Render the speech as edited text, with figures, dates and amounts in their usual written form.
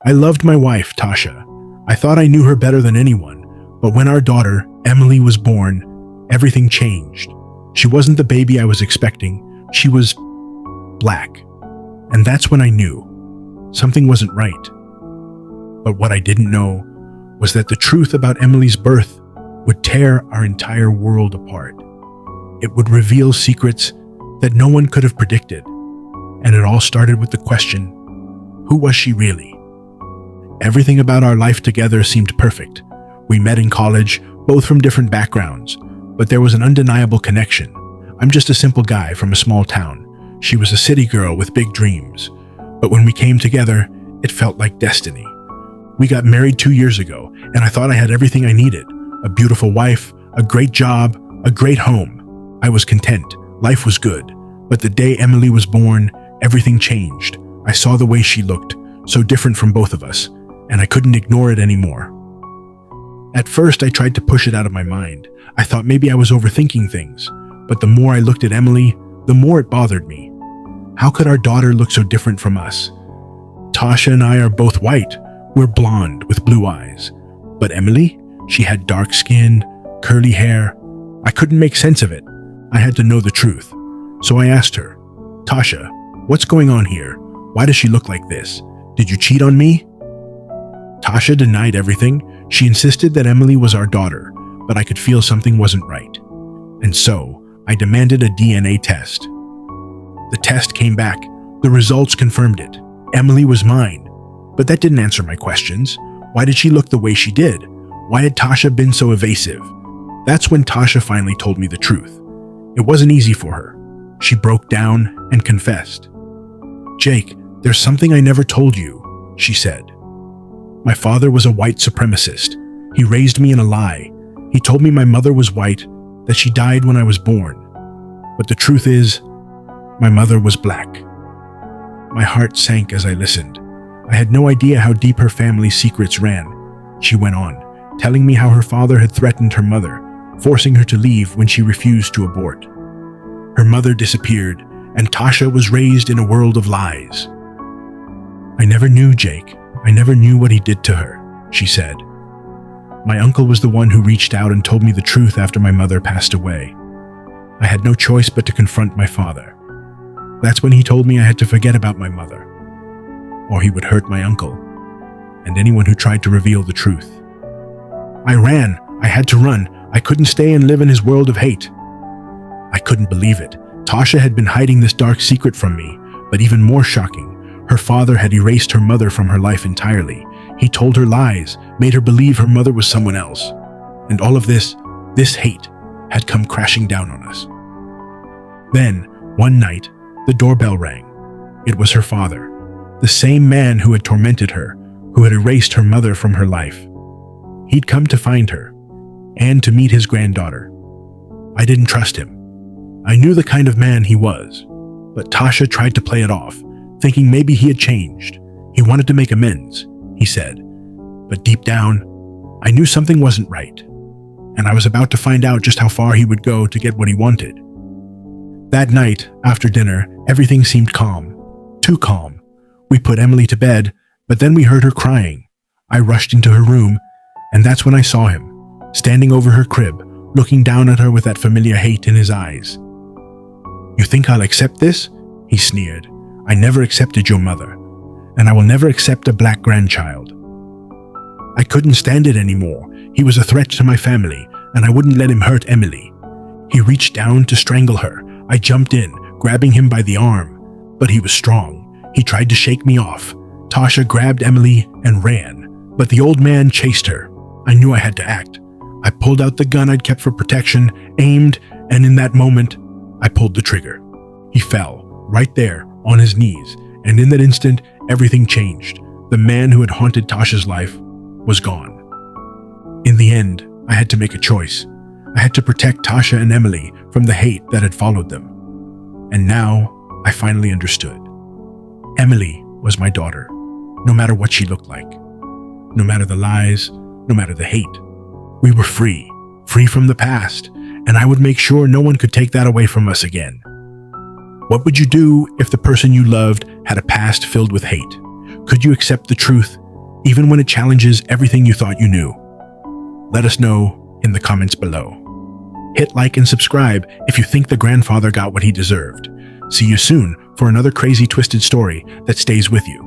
I loved my wife, Tasha. I thought I knew her better than anyone, but when our daughter, Emily, was born, everything changed. She wasn't the baby I was expecting. She was black. And that's when I knew something wasn't right. But what I didn't know was that the truth about Emily's birth would tear our entire world apart. It would reveal secrets that no one could have predicted. And it all started with the question, who was she really? Everything about our life together seemed perfect. We met in college, both from different backgrounds, but there was an undeniable connection. I'm just a simple guy from a small town. She was a city girl with big dreams. But when we came together, it felt like destiny. We got married 2 years ago, and I thought I had everything I needed. A beautiful wife, a great job, a great home. I was content. Life was good. But the day Emily was born, everything changed. I saw the way she looked, so different from both of us, and I couldn't ignore it anymore. At first, I tried to push it out of my mind. I thought maybe I was overthinking things, but the more I looked at Emily, the more it bothered me. How could our daughter look so different from us? Tasha and I are both white. We're blonde with blue eyes. But Emily? She had dark skin, curly hair. I couldn't make sense of it. I had to know the truth. So I asked her, Tasha, what's going on here? Why does she look like this? Did you cheat on me? Tasha denied everything. She insisted that Emily was our daughter, but I could feel something wasn't right. And so, I demanded a DNA test. The test came back. The results confirmed it. Emily was mine. But that didn't answer my questions. Why did she look the way she did? Why had Tasha been so evasive? That's when Tasha finally told me the truth. It wasn't easy for her. She broke down and confessed. Jake, there's something I never told you, she said. My father was a white supremacist. He raised me in a lie. He told me my mother was white, that she died when I was born. But the truth is, my mother was black. My heart sank as I listened. I had no idea how deep her family's secrets ran. She went on, telling me how her father had threatened her mother, forcing her to leave when she refused to abort. Her mother disappeared, and Tasha was raised in a world of lies. I never knew Jake. I never knew what he did to her, she said. My uncle was the one who reached out and told me the truth after my mother passed away. I had no choice but to confront my father. That's when he told me I had to forget about my mother, or he would hurt my uncle, and anyone who tried to reveal the truth. I ran. I had to run. I couldn't stay and live in his world of hate. I couldn't believe it. Tasha had been hiding this dark secret from me, but even more shocking, her father had erased her mother from her life entirely. He told her lies, made her believe her mother was someone else. And all of this hate, had come crashing down on us. Then, one night, the doorbell rang. It was her father, the same man who had tormented her, who had erased her mother from her life. He'd come to find her, and to meet his granddaughter. I didn't trust him. I knew the kind of man he was, but Tasha tried to play it off, thinking maybe he had changed. He wanted to make amends, he said. But deep down, I knew something wasn't right, and I was about to find out just how far he would go to get what he wanted. That night, after dinner, everything seemed calm. Too calm. We put Emily to bed, but then we heard her crying. I rushed into her room, and that's when I saw him, standing over her crib, looking down at her with that familiar hate in his eyes. You think I'll accept this? He sneered. I never accepted your mother, and I will never accept a black grandchild. I couldn't stand it anymore. He was a threat to my family, and I wouldn't let him hurt Emily. He reached down to strangle her. I jumped in, grabbing him by the arm, but he was strong. He tried to shake me off. Tasha grabbed Emily and ran, but the old man chased her. I knew I had to act. I pulled out the gun I'd kept for protection, aimed, and in that moment, I pulled the trigger. He fell, right there, on his knees, and in that instant, everything changed. The man who had haunted Tasha's life was gone. In the end, I had to make a choice. I had to protect Tasha and Emily from the hate that had followed them. And now, I finally understood. Emily was my daughter, no matter what she looked like. No matter the lies, no matter the hate. We were free from the past, and I would make sure no one could take that away from us again. What would you do if the person you loved had a past filled with hate? Could you accept the truth even when it challenges everything you thought you knew? Let us know in the comments below. Hit like and subscribe if you think the grandfather got what he deserved. See you soon for another crazy twisted story that stays with you.